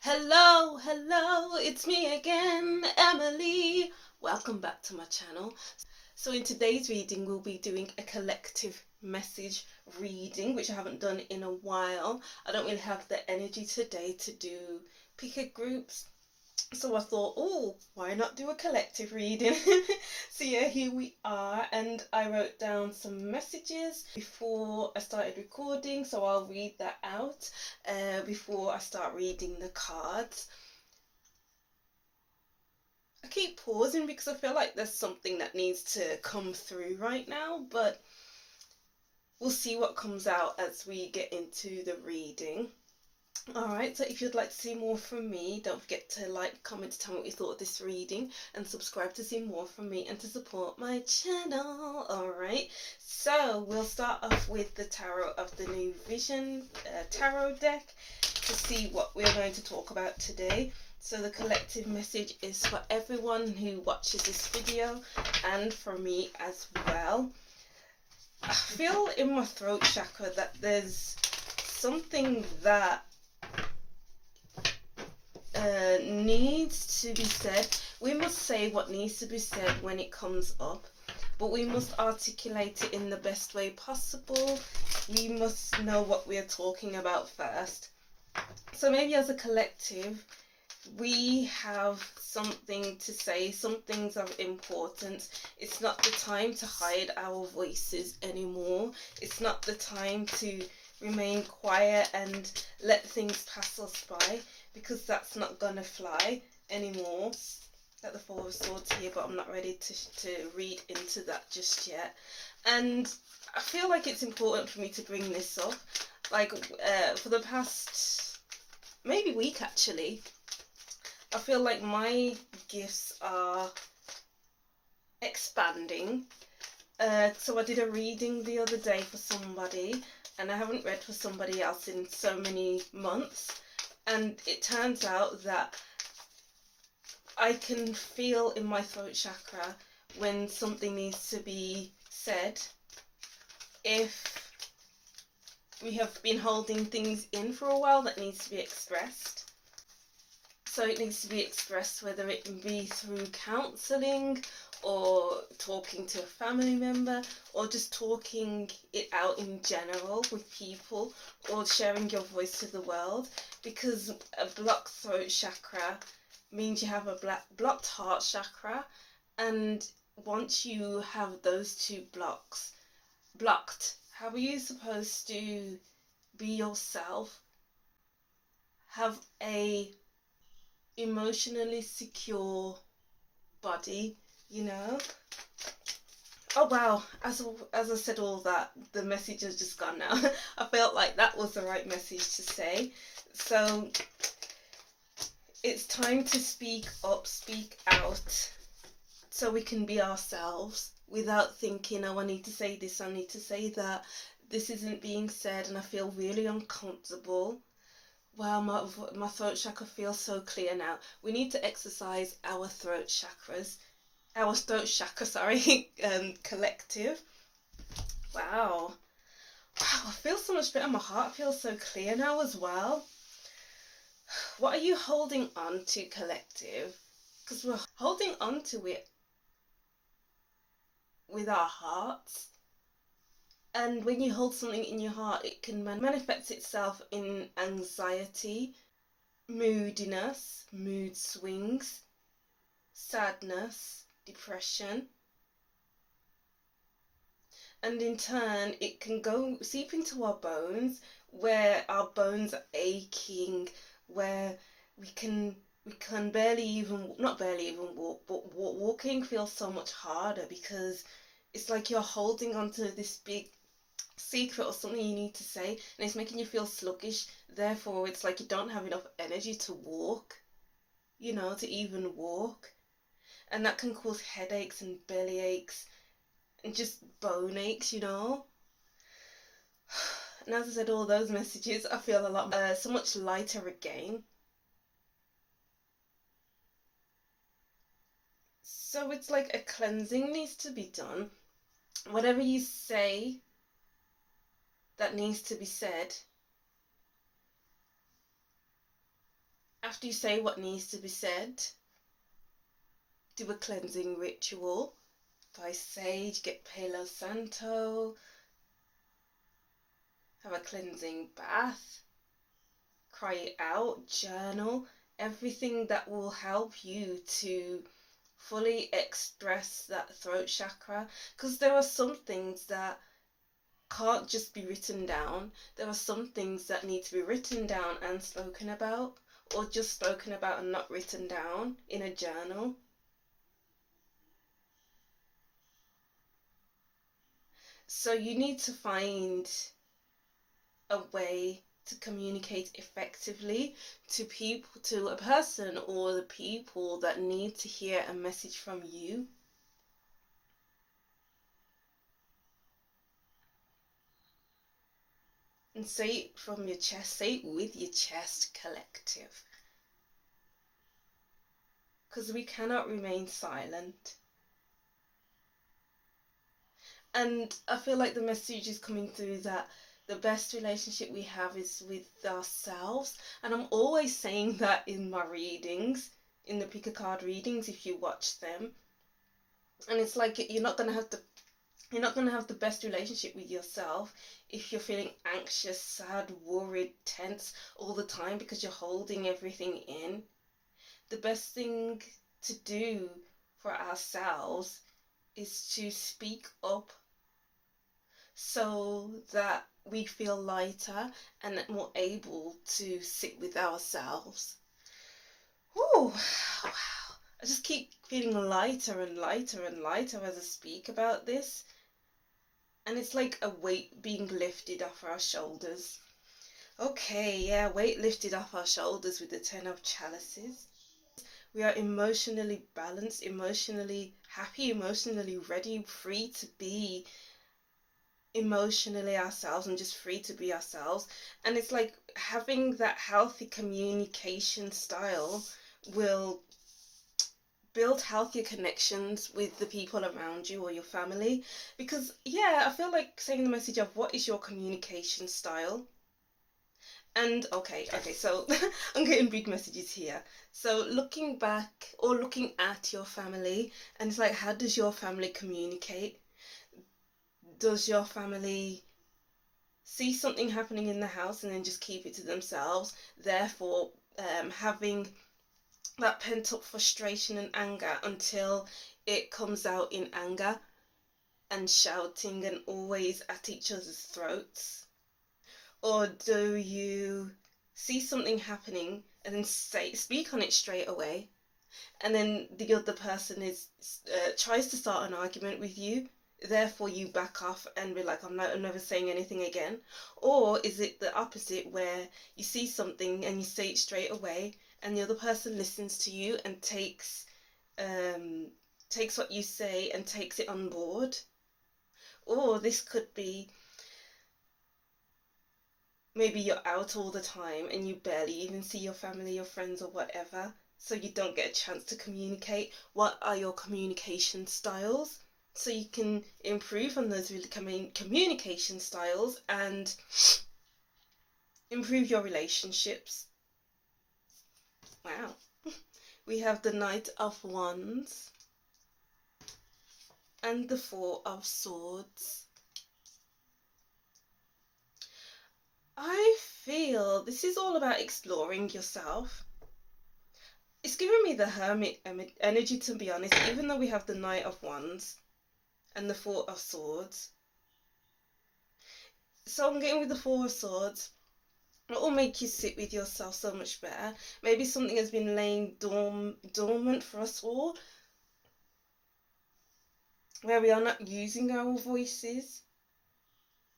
Hello, it's me again, Emily. Welcome back to my channel. So in today's reading, we'll be doing a collective message reading, which I haven't done in a while. I don't really have the energy today to do picket groups. So I thought, oh, why not do a collective reading? So yeah, here we are, and I wrote down some messages before I started recording, so I'll read that out before I start reading the cards. I keep pausing because I feel like there's something that needs to come through right now, but we'll see what comes out as we get into the reading. Alright, so if you'd like to see more from me, don't forget to like, comment, tell me what you thought of this reading, and subscribe to see more from me and to support my channel. Alright, so we'll start off with the Tarot of the New Vision tarot deck to see what we're going to talk about today. So the collective message is for everyone who watches this video and for me as well. I feel in my throat chakra that there's something that needs to be said. We must say what needs to be said when it comes up, but we must articulate it in the best way possible. We must know what we are talking about first. So maybe as a collective, we have something to say, some things of importance. It's not the time to hide our voices anymore. It's not the time to remain quiet and let things pass us by, because that's not gonna fly anymore. Got the Four of Swords here, but I'm not ready to read into that just yet. And I feel like it's important for me to bring this up. Like for the past maybe week actually, I feel like my gifts are expanding. So I did a reading the other day for somebody, and I haven't read for somebody else in so many months. And it turns out that I can feel in my throat chakra when something needs to be said. If we have been holding things in for a while that needs to be expressed. So it needs to be expressed, whether it can be through counselling or talking to a family member, or just talking it out in general with people, or sharing your voice to the world. Because a blocked throat chakra means you have a blocked heart chakra, and once you have those two blocked, how are you supposed to be yourself, have a emotionally secure body, you know? Oh wow, as I said all that, the message has just gone now. I felt like that was the right message to say. So it's time to speak up, speak out, so we can be ourselves without thinking, oh, I need to say this, I need to say that. This isn't being said and I feel really uncomfortable. Wow, my throat chakra feels so clear now. We need to exercise our throat chakras. Our throat chakra, sorry, collective. Wow. Wow, I feel so much better. My heart feels so clear now as well. What are you holding on to, collective? Because we're holding on to it with our hearts. And when you hold something in your heart, it can manifest itself in anxiety, moodiness, mood swings, sadness, depression. And in turn, it can go seep into our bones, where our bones are aching, where we can barely even, not barely even walk, but walking feels so much harder, because it's like you're holding onto this big secret or something you need to say, and it's making you feel sluggish. Therefore, it's like you don't have enough energy to walk, you know, to even walk. And that can cause headaches and belly aches and just bone aches, you know. And as I said all those messages, I feel a lot so much lighter again. So it's like a cleansing needs to be done. Whatever you say that needs to be said, after you say what needs to be said, do a cleansing ritual. Buy sage, get Palo Santo, have a cleansing bath, cry it out, journal, everything that will help you to fully express that throat chakra, because there are some things that can't just be written down. There are some things that need to be written down and spoken about, or just spoken about and not written down in a journal. So you need to find a way to communicate effectively to people, to a person or the people that need to hear a message from you. And say it from your chest, say it with your chest, collective. Because we cannot remain silent. And I feel like the message is coming through that the best relationship we have is with ourselves. And I'm always saying that in my readings, in the pick a card readings, if you watch them. And it's like you're not going to have the best relationship with yourself if you're feeling anxious, sad, worried, tense all the time because you're holding everything in. The best thing to do for ourselves is to speak up so that we feel lighter and more able to sit with ourselves. Ooh, wow. I just keep feeling lighter and lighter and lighter as I speak about this. And it's like a weight being lifted off our shoulders. Okay, yeah, weight lifted off our shoulders with the 10 of chalices. We are emotionally balanced, emotionally happy, emotionally ready, free to be emotionally ourselves and just free to be ourselves. And it's like having that healthy communication style will build healthier connections with the people around you or your family. Because yeah, I feel like saying the message of what is your communication style. And okay, so I'm getting big messages here. So looking back or looking at your family, and it's like, how does your family communicate? Does your family see something happening in the house and then just keep it to themselves, therefore having that pent-up frustration and anger until it comes out in anger and shouting and always at each other's throats? Or do you see something happening and then speak on it straight away, and then the other person tries to start an argument with you, therefore you back off and be like, I'm never saying anything again? Or is it the opposite, where you see something and you say it straight away and the other person listens to you and takes what you say and takes it on board? Or this could be, maybe you're out all the time and you barely even see your family, your friends or whatever, so you don't get a chance to communicate. What are your communication styles? So you can improve on those communication styles and improve your relationships. Wow. We have the Knight of Wands and the Four of Swords. I feel this is all about exploring yourself. It's giving me the Hermit energy, to be honest, even though we have the Knight of Wands and the Four of Swords. So I'm getting with the Four of Swords. It will make you sit with yourself so much better. Maybe something has been laying dormant for us all, where we are not using our voices.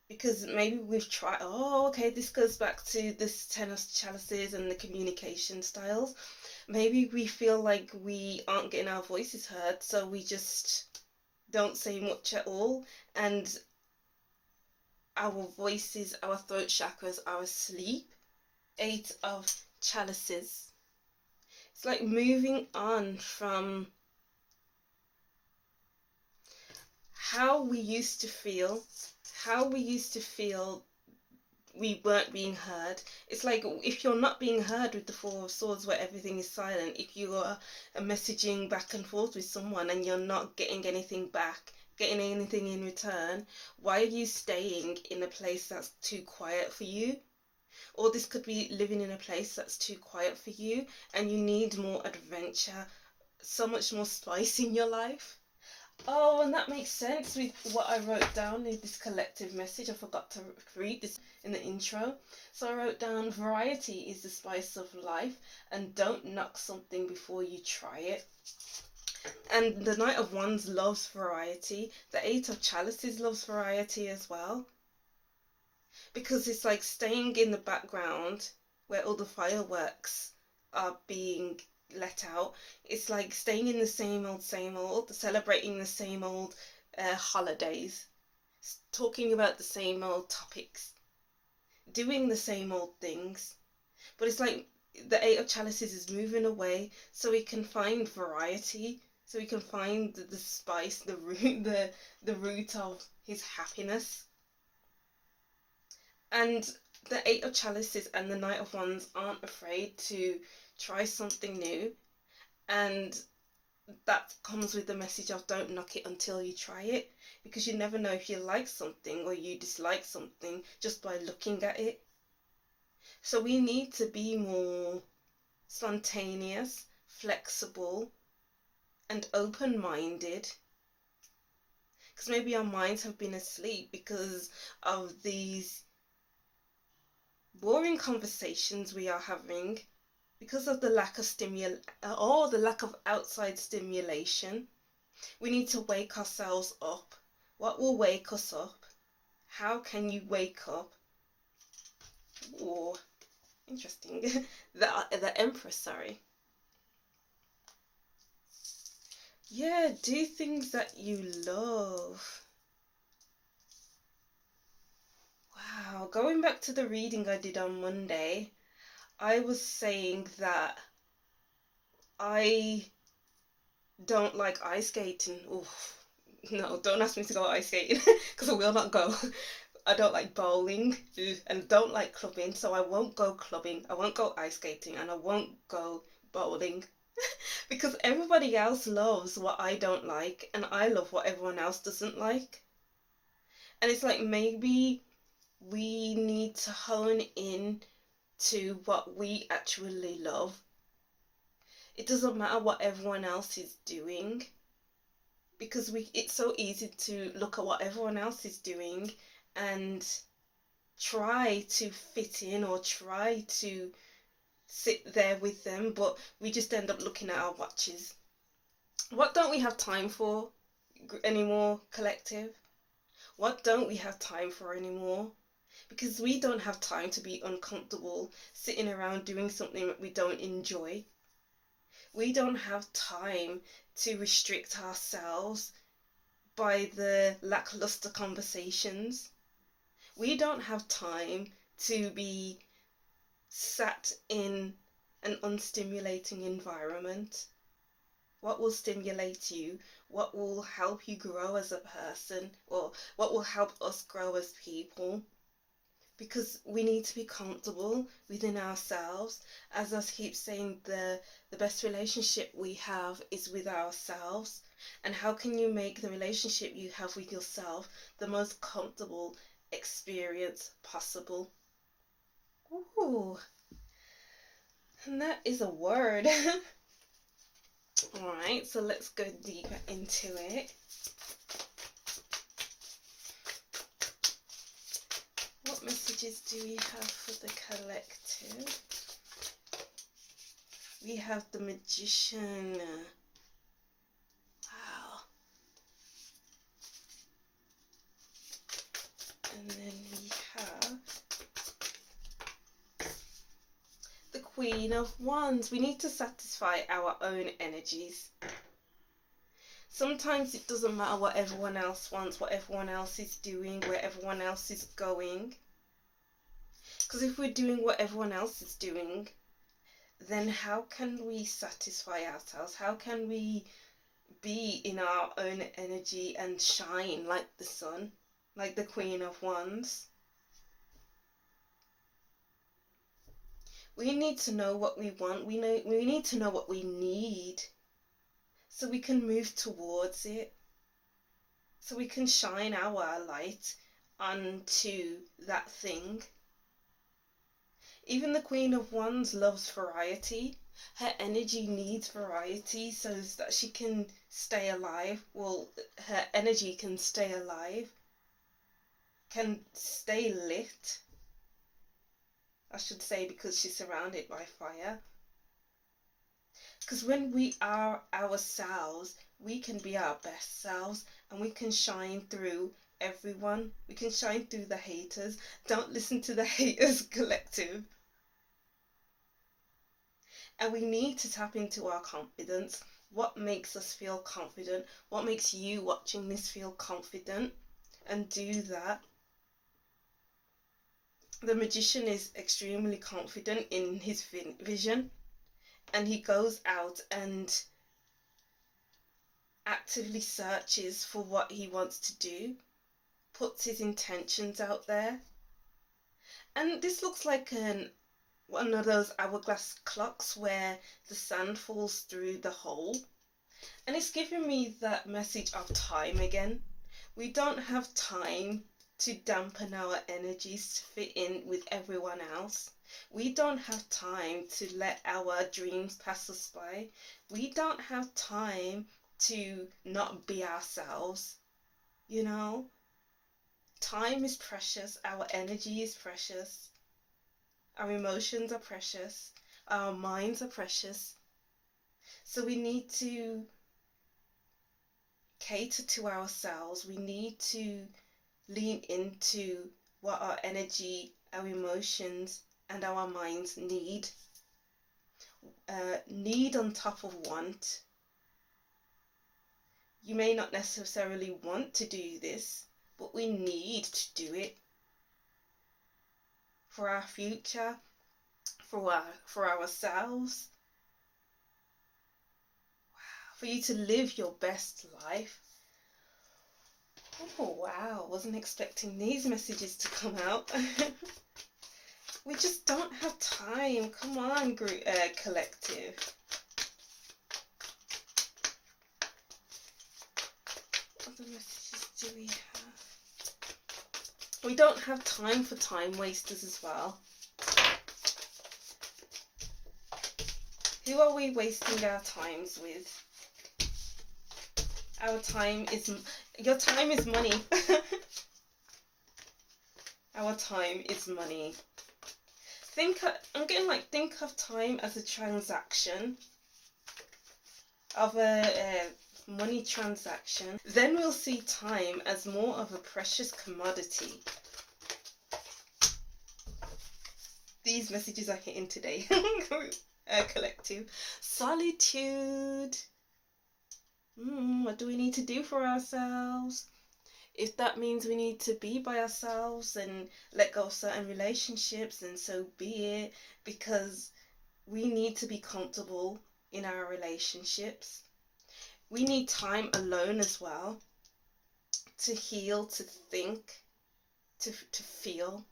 Because maybe we've tried, okay, this goes back to this 10 of chalices and the communication styles. Maybe we feel like we aren't getting our voices heard, so we just don't say much at all, and our voices, our throat chakras are asleep. 8 of chalices. It's like moving on from how we used to feel we weren't being heard. It's like if you're not being heard with the Four of Swords where everything is silent, if you are messaging back and forth with someone and you're not getting anything back, getting anything in return, why are you staying in a place that's too quiet for you? Or this could be living in a place that's too quiet for you and you need more adventure, so much more spice in your life. Oh, and that makes sense with what I wrote down in this collective message. I forgot to read this in the intro. So I wrote down, variety is the spice of life, and don't knock something before you try it. And the Knight of Wands loves variety. The Eight of Chalices loves variety as well. Because it's like staying in the background where all the fireworks are being let out. It's like staying in the same old, celebrating the same old holidays, talking about the same old topics, doing the same old things. But it's like the Eight of Chalices is moving away so we can find variety, so we can find the spice, the root of his happiness. And the Eight of Chalices and the Knight of Wands aren't afraid to try something new, and that comes with the message of don't knock it until you try it, because you never know if you like something or you dislike something just by looking at it. So we need to be more spontaneous, flexible, and open-minded, because maybe our minds have been asleep because of these boring conversations we are having, because of the lack of the lack of outside stimulation. We need to wake ourselves up. What will wake us up? How can you wake up? Oh, interesting. the Empress, sorry. Yeah, do things that you love. Wow, going back to the reading I did on Monday, I was saying that I don't like ice skating. Oof. No, don't ask me to go ice skating because I will not go. I don't like bowling and don't like clubbing, so I won't go clubbing, I won't go ice skating, and I won't go bowling because everybody else loves what I don't like and I love what everyone else doesn't like. And it's like maybe we need to hone in to what we actually love. It doesn't matter what everyone else is doing, because it's so easy to look at what everyone else is doing and try to fit in or try to sit there with them, but we just end up looking at our watches. What don't we have time for anymore, collective? What don't we have time for anymore? Because we don't have time to be uncomfortable sitting around doing something that we don't enjoy. We don't have time to restrict ourselves by the lackluster conversations. We don't have time to be sat in an unstimulating environment. What will stimulate you? What will help you grow as a person? Or what will help us grow as people? Because we need to be comfortable within ourselves. As I keep saying, the best relationship we have is with ourselves. And how can you make the relationship you have with yourself the most comfortable experience possible? Ooh, and that is a word. Alright, so let's go deeper into it. What messages do we have for the collective? We have the Magician. Wow. And then we have the Queen of Wands. We need to satisfy our own energies. Sometimes it doesn't matter what everyone else wants, what everyone else is doing, where everyone else is going. Because if we're doing what everyone else is doing, then how can we satisfy ourselves? How can we be in our own energy and shine like the sun, like the Queen of Wands? We need to know what we want. We need to know what we need so we can move towards it. So we can shine our light onto that thing. Even the Queen of Wands loves variety. Her energy needs variety so that she can stay alive. Well, her energy can stay alive, can stay lit, I should say, because she's surrounded by fire. Because when we are ourselves, we can be our best selves and we can shine through everyone. We can shine through the haters. Don't listen to the haters collective. And we need to tap into our confidence. What makes us feel confident? What makes you watching this feel confident? And do that. The magician is extremely confident in his vision, and he goes out and actively searches for what he wants to do, puts his intentions out there. And this looks like one of those hourglass clocks where the sand falls through the hole. And it's giving me that message of time again. We don't have time to dampen our energies to fit in with everyone else. We don't have time to let our dreams pass us by. We don't have time to not be ourselves. You know, time is precious. Our energy is precious. Our emotions are precious. Our minds are precious. So we need to cater to ourselves. We need to lean into what our energy, our emotions, and our minds need. Need on top of want. You may not necessarily want to do this, but we need to do it for our future, for ourselves, for you to live your best life. Oh wow, wasn't expecting these messages to come out. We just don't have time. Come on, collective. What other messages do we have? We don't have time for time wasters as well. Who are we wasting our times with? Our time is... Your time is money. Our time is money. Think of time as a transaction, of a money transaction. Then we'll see time as more of a precious commodity. These messages are hitting today. Collective. Solitude. What do we need to do for ourselves? If that means we need to be by ourselves and let go of certain relationships, then so be it, because we need to be comfortable in our relationships. We need time alone as well, to heal, to think, to feel,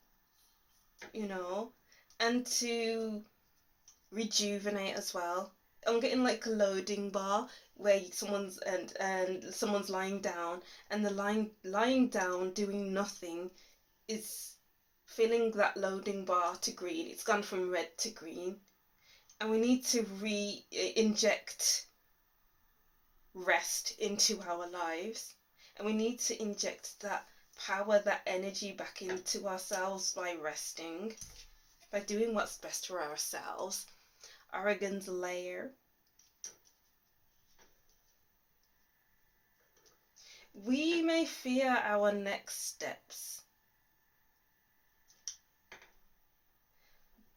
you know, and to rejuvenate as well. I'm getting like a loading bar where someone's lying down, and the lying down doing nothing is filling that loading bar to green. It's gone from red to green, and we need to inject rest into our lives, and we need to inject that power, that energy back into ourselves by resting, by doing what's best for ourselves. Oregon's layer. We may fear our next steps,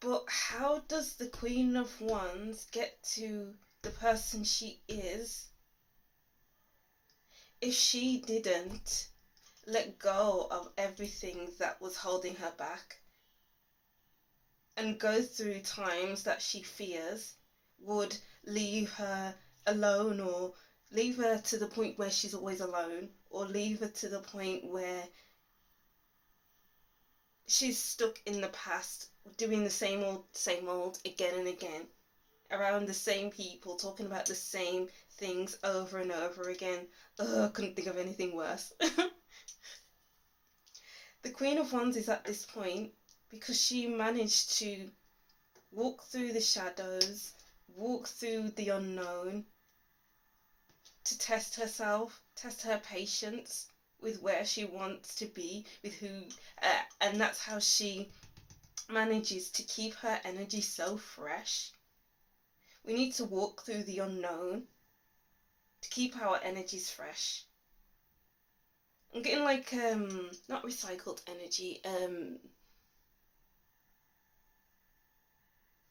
but how does the Queen of Wands get to the person she is if she didn't let go of everything that was holding her back and go through times that she fears would leave her alone, or leave her to the point where she's always alone, or leave her to the point where she's stuck in the past doing the same old again and again, around the same people, talking about the same things over and over again. Ugh, couldn't think of anything worse. The Queen of Wands is at this point because she managed to walk through the shadows, walk through the unknown, to test herself, test her patience with where she wants to be, with who, and that's how she manages to keep her energy so fresh. We need to walk through the unknown to keep our energies fresh. I'm getting like not recycled energy,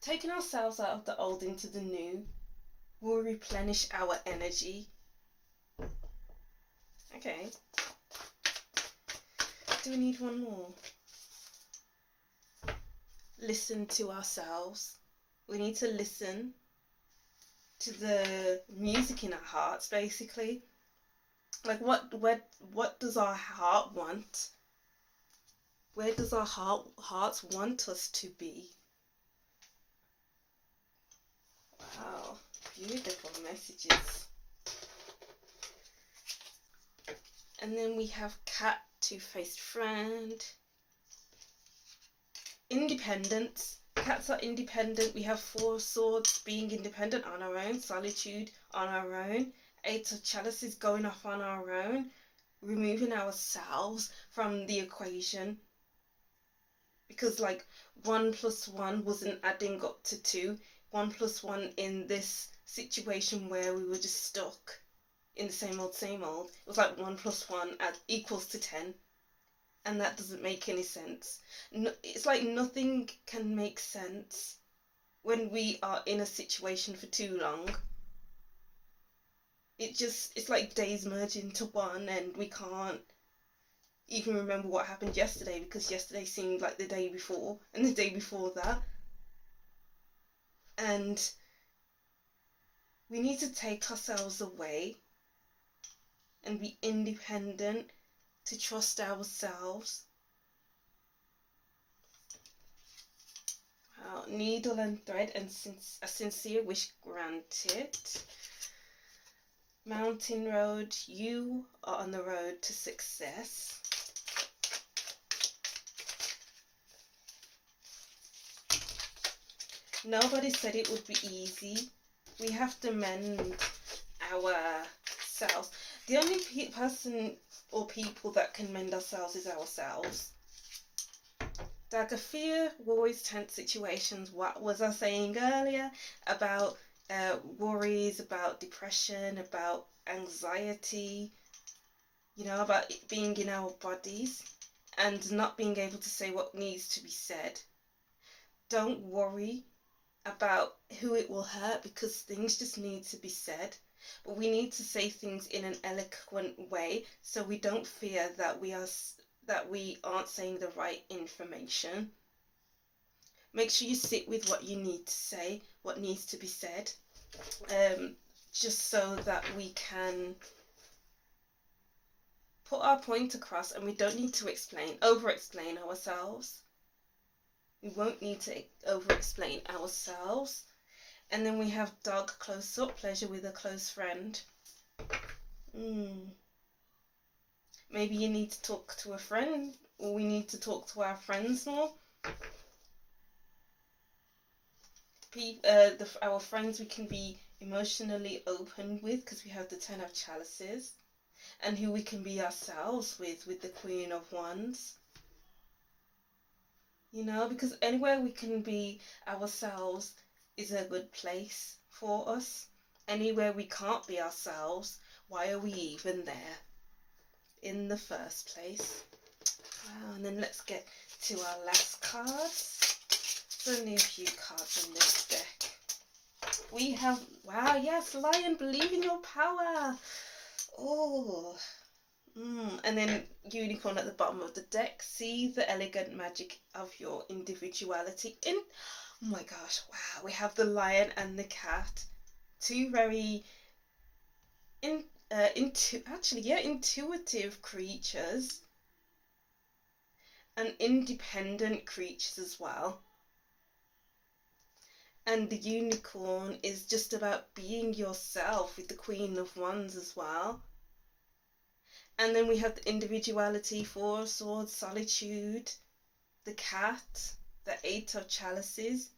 taking ourselves out of the old into the new will replenish our energy. Okay. Do we need one more? Listen to ourselves. We need to listen to the music in our hearts, basically. Like what does our heart want? Where does our hearts want us to be? Wow, beautiful messages. And then we have Cat, two-faced friend. Independence. Cats are independent. We have Four of Swords, being independent on our own. Solitude on our own. Eight of Chalices, going off on our own. Removing ourselves from the equation. Because like 1 + 1 wasn't adding up to 2. 1 + 1 in this situation where we were just stuck in the same old. It was like 1 + 1 equals to 10. And that doesn't make any sense. No, it's like nothing can make sense when we are in a situation for too long. It's like days merge into one, and we can't even remember what happened yesterday because yesterday seemed like the day before and the day before that. And we need to take ourselves away and be independent, to trust ourselves. Wow. Needle and thread, and a sincere wish granted. Mountain road, you are on the road to success. Nobody said it would be easy. We have to mend ourselves. The only person or people that can mend ourselves is ourselves. Dagger, fear, worries, tense situations. What was I saying earlier about worries, about depression, about anxiety, about it being in our bodies and not being able to say what needs to be said. Don't worry about who it will hurt, because things just need to be said. But we need to say things in an eloquent way so we don't fear that we aren't saying the right information. Make sure you sit with what you need to say, what needs to be said, just so that we can put our point across and we don't need to over-explain ourselves. We won't need to over-explain ourselves. And then we have dog, close up, pleasure with a close friend. Maybe you need to talk to a friend, or we need to talk to our friends more. Our friends we can be emotionally open with, because we have the 10 of Chalices, and who we can be ourselves with the Queen of Wands. Because anywhere we can be ourselves is a good place for us. Anywhere we can't be ourselves, why are we even there in the first place? Wow, and then let's get to our last cards. There's only a few cards in this deck. We have, wow, yes, Lion, believe in your power. Oh, and then Unicorn at the bottom of the deck. See the elegant magic of your individuality. Oh my gosh, wow, we have the Lion and the Cat. Two very intuitive creatures, and independent creatures as well. And the Unicorn is just about being yourself, with the Queen of Wands as well. And then we have the Individuality, Four of Swords, Solitude, the Cat, the Eight of Chalices.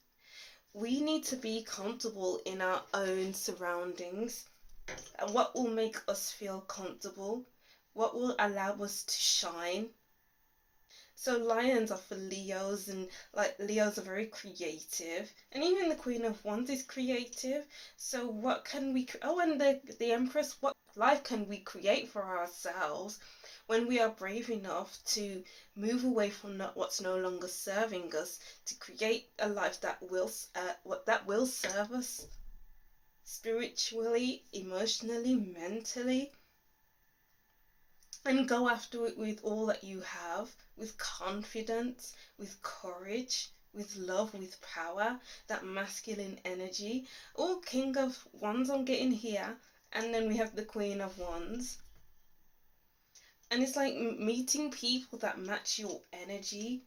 We need to be comfortable in our own surroundings. And what will make us feel comfortable? What will allow us to shine? So lions are for Leos, and like Leos are very creative, and even the Queen of Wands is creative. So what can we? Oh, and the Empress. What life can we create for ourselves when we are brave enough to move away from what's no longer serving us, to create a life that will serve us spiritually, emotionally, mentally, and go after it with all that you have, with confidence, with courage, with love, with power, that masculine energy. Oh, King of Wands I'm getting here, and then we have the Queen of Wands. And it's like meeting people that match your energy.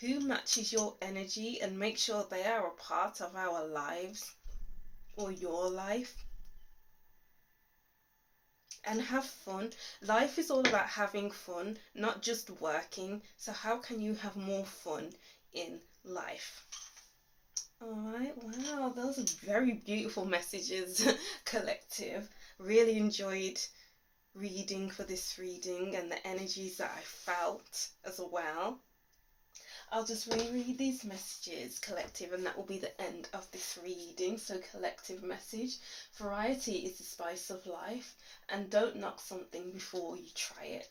Who matches your energy, and make sure they are a part of our lives or your life. And have fun. Life is all about having fun, not just working. So how can you have more fun in life? All right, wow, those are very beautiful messages, collective. Really enjoyed reading for this reading, and the energies that I felt as well. I'll just reread these messages, collective, and that will be the end of this reading. So collective message: variety is the spice of life, and don't knock something before you try it.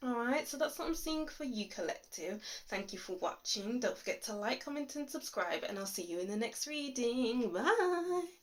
Alright, so that's what I'm seeing for you, collective. Thank you for watching. Don't forget to like, comment and subscribe, and I'll see you in the next reading. Bye!